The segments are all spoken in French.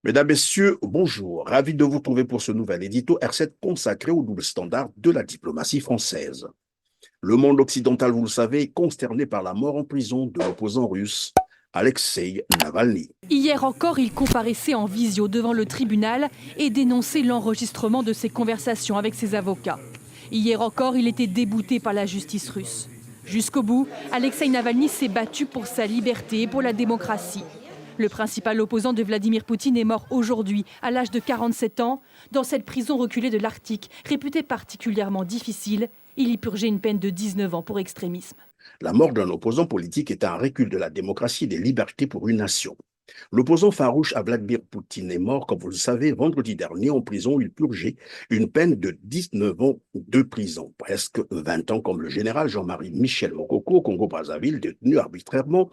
Mesdames, Messieurs, bonjour. Ravi de vous trouver pour ce nouvel édito R7 consacré au double standard de la diplomatie française. Le monde occidental, vous le savez, est consterné par la mort en prison de l'opposant russe Alexei Navalny. Hier encore, il comparaissait en visio devant le tribunal et dénonçait l'enregistrement de ses conversations avec ses avocats. Hier encore, il était débouté par la justice russe. Jusqu'au bout, Alexei Navalny s'est battu pour sa liberté et pour la démocratie. Le principal opposant de Vladimir Poutine est mort aujourd'hui, à l'âge de 47 ans, dans cette prison reculée de l'Arctique, réputée particulièrement difficile. Il y purgeait une peine de 19 ans pour extrémisme. La mort d'un opposant politique est un recul de la démocratie et des libertés pour une nation. L'opposant farouche à Vladimir Poutine est mort, comme vous le savez, vendredi dernier en prison où il purgeait une peine de 19 ans de prison, presque 20 ans comme le général Jean-Marie Michel Mokoko au Congo-Brazzaville, détenu arbitrairement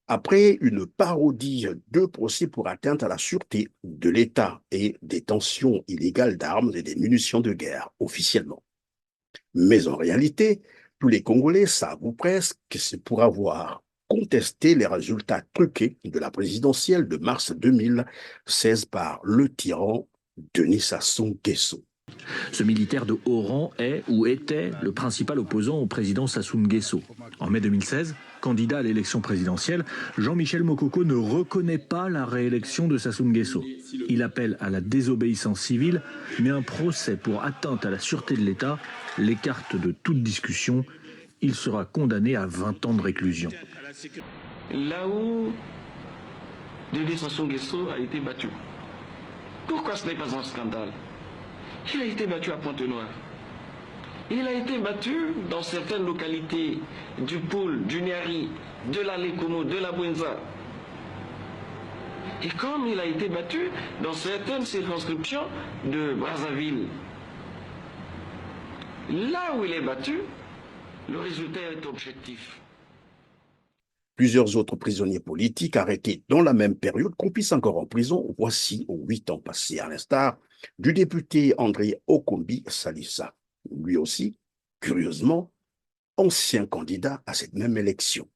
après une parodie de procès pour atteinte à la sûreté de l'État et détention illégale d'armes et des munitions de guerre, officiellement. Mais en réalité, tous les Congolais savent ou presque que c'est pour avoir contesté les résultats truqués de la présidentielle de mars 2016 par le tyran Denis Sassou Nguesso. Ce militaire de haut rang est ou était le principal opposant au président Sassou Nguesso. En mai 2016, candidat à l'élection présidentielle, Jean-Michel Mokoko ne reconnaît pas la réélection de Sassou Nguesso. Il appelle à la désobéissance civile, mais un procès pour atteinte à la sûreté de l'État l'écarte de toute discussion. Il sera condamné à 20 ans de réclusion. Là où Denis Sassou Nguesso a été battu. Pourquoi ce n'est pas un scandale? Il a été battu à Pointe-Noire. Il a été battu dans certaines localités du Poul, du Niari, de la Lekomo, de la Bouenza. Et comme il a été battu dans certaines circonscriptions de Brazzaville, là où il est battu, le résultat est objectif. Plusieurs autres prisonniers politiques arrêtés dans la même période croupissent encore en prison, voici 8 ans passés, à l'instar du député André Okombi Salissa, lui aussi, curieusement, ancien candidat à cette même élection.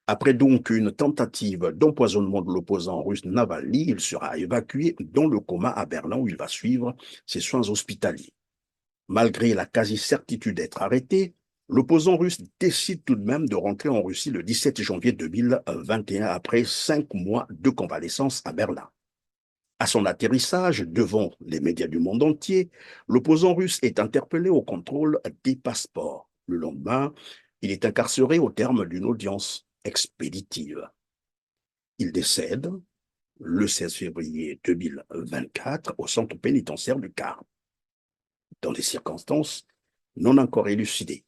Après donc une tentative d'empoisonnement de l'opposant russe Navalny, il sera évacué dans le coma à Berlin où il va suivre ses soins hospitaliers. Malgré la quasi-certitude d'être arrêté, l'opposant russe décide tout de même de rentrer en Russie le 17 janvier 2021 après 5 mois de convalescence à Berlin. À son atterrissage devant les médias du monde entier, l'opposant russe est interpellé au contrôle des passeports. Le lendemain, il est incarcéré au terme d'une audience expéditive. Il décède le 16 février 2024 au centre pénitentiaire du Car, dans des circonstances non encore élucidées.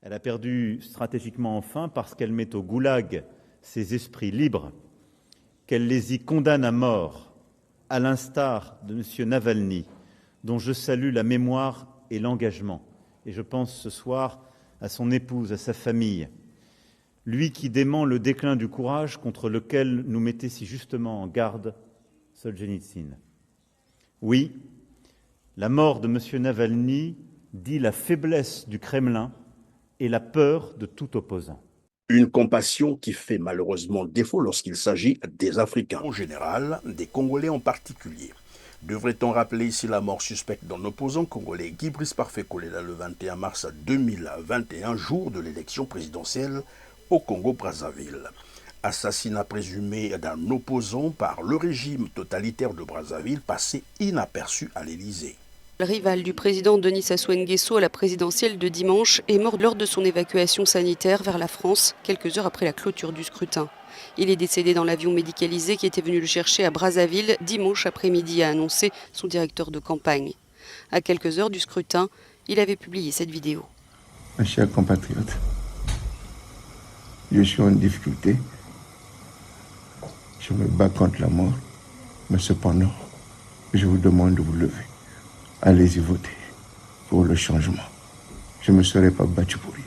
Elle a perdu stratégiquement enfin parce qu'elle met au goulag ses esprits libres, qu'elle les y condamne à mort, à l'instar de M. Navalny, dont je salue la mémoire et l'engagement. Et je pense ce soir à son épouse, à sa famille, lui qui dément le déclin du courage contre lequel nous mettait si justement en garde Solzhenitsyn. Oui, la mort de M. Navalny dit la faiblesse du Kremlin et la peur de tout opposant. Une compassion qui fait malheureusement défaut lorsqu'il s'agit des Africains en général, des Congolais en particulier. Devrait-on rappeler ici la mort suspecte d'un opposant congolais, Guy Brice Parfait Kolela, le 21 mars 2021, jour de l'élection présidentielle au Congo-Brazzaville. Assassinat présumé d'un opposant par le régime totalitaire de Brazzaville, passé inaperçu à l'Élysée. Le rival du président Denis Sassou Nguesso à la présidentielle de dimanche est mort lors de son évacuation sanitaire vers la France, quelques heures après la clôture du scrutin. Il est décédé dans l'avion médicalisé qui était venu le chercher à Brazzaville dimanche après-midi, a annoncé son directeur de campagne. À quelques heures du scrutin, il avait publié cette vidéo. Mes chers compatriotes, je suis en difficulté. Je me bats contre la mort, mais cependant, je vous demande de vous lever. Allez-y voter pour le changement. Je ne me serais pas battu pour rien.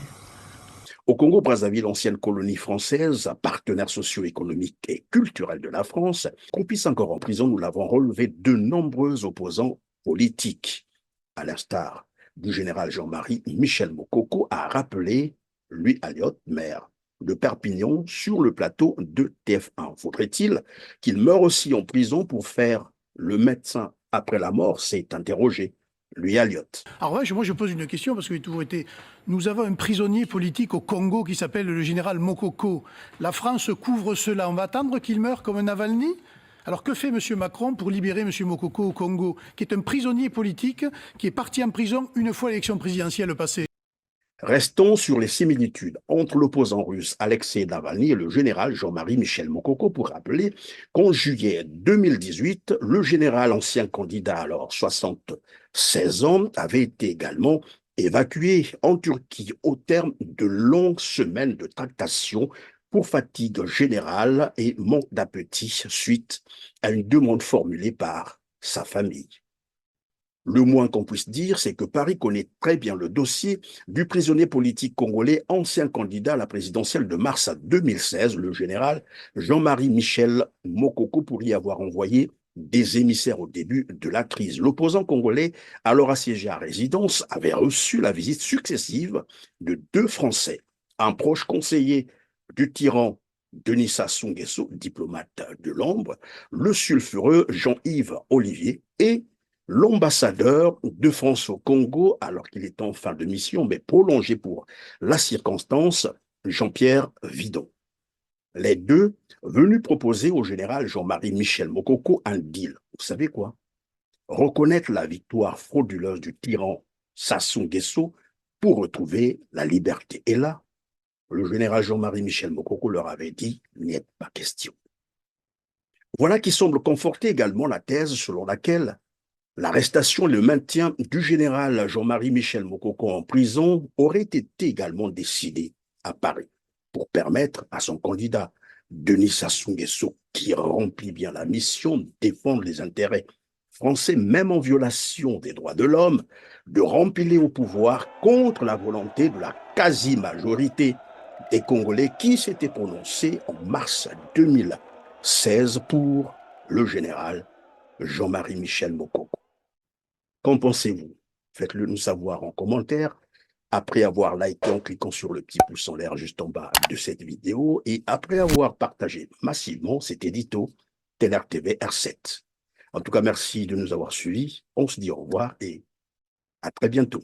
Au Congo-Brazzaville, ancienne colonie française, partenaire socio-économique et culturel de la France, croupissent encore en prison, nous l'avons relevé, de nombreux opposants politiques. À l'instar du général Jean-Marie Michel Mokoko a rappelé, lui, Aliot, maire de Perpignan sur le plateau de TF1. Faudrait-il qu'il meure aussi en prison pour faire le médecin après la mort? S'est interrogé Louis Alliott. Alors ouais, moi je pose une question parce que j'ai toujours été... Nous avons un prisonnier politique au Congo qui s'appelle le général Mokoko. La France couvre cela. On va attendre qu'il meure comme un Navalny? Alors que fait M. Macron pour libérer M. Mokoko au Congo, qui est un prisonnier politique qui est parti en prison une fois l'élection présidentielle passée? Restons sur les similitudes entre l'opposant russe Alexei Navalny et le général Jean-Marie Michel Mokoko pour rappeler qu'en juillet 2018, le général ancien candidat, alors 76 ans, avait été également évacué en Turquie au terme de longues semaines de tractations pour fatigue générale et manque d'appétit suite à une demande formulée par sa famille. Le moins qu'on puisse dire, c'est que Paris connaît très bien le dossier du prisonnier politique congolais, ancien candidat à la présidentielle de mars 2016, le général Jean-Marie Michel Mokoko, pour y avoir envoyé des émissaires au début de la crise. L'opposant congolais, alors assiégé à résidence, avait reçu la visite successive de deux Français, un proche conseiller du tyran Denis Sassou Nguesso, diplomate de l'ombre, le sulfureux Jean-Yves Olivier et l'ambassadeur de France au Congo, alors qu'il est en fin de mission, mais prolongé pour la circonstance, Jean-Pierre Vidon. Les deux venus proposer au général Jean-Marie Michel Mokoko un deal. Vous savez quoi? Reconnaître la victoire frauduleuse du tyran Sassou Nguesso pour retrouver la liberté. Et là, le général Jean-Marie Michel Mokoko leur avait dit « n'est pas question ». Voilà qui semble conforter également la thèse selon laquelle l'arrestation et le maintien du général Jean-Marie Michel Mokoko en prison aurait été également décidé à Paris pour permettre à son candidat Denis Sassou Nguesso, qui remplit bien la mission de défendre les intérêts français, même en violation des droits de l'homme, de remplir au pouvoir contre la volonté de la quasi-majorité des Congolais qui s'étaient prononcés en mars 2016 pour le général Jean-Marie Michel Mokoko. Qu'en pensez-vous? Faites-le nous savoir en commentaire après avoir liké en cliquant sur le petit pouce en l'air juste en bas de cette vidéo et après avoir partagé massivement cet édito TNR TV R7. En tout cas, merci de nous avoir suivis. On se dit au revoir et à très bientôt.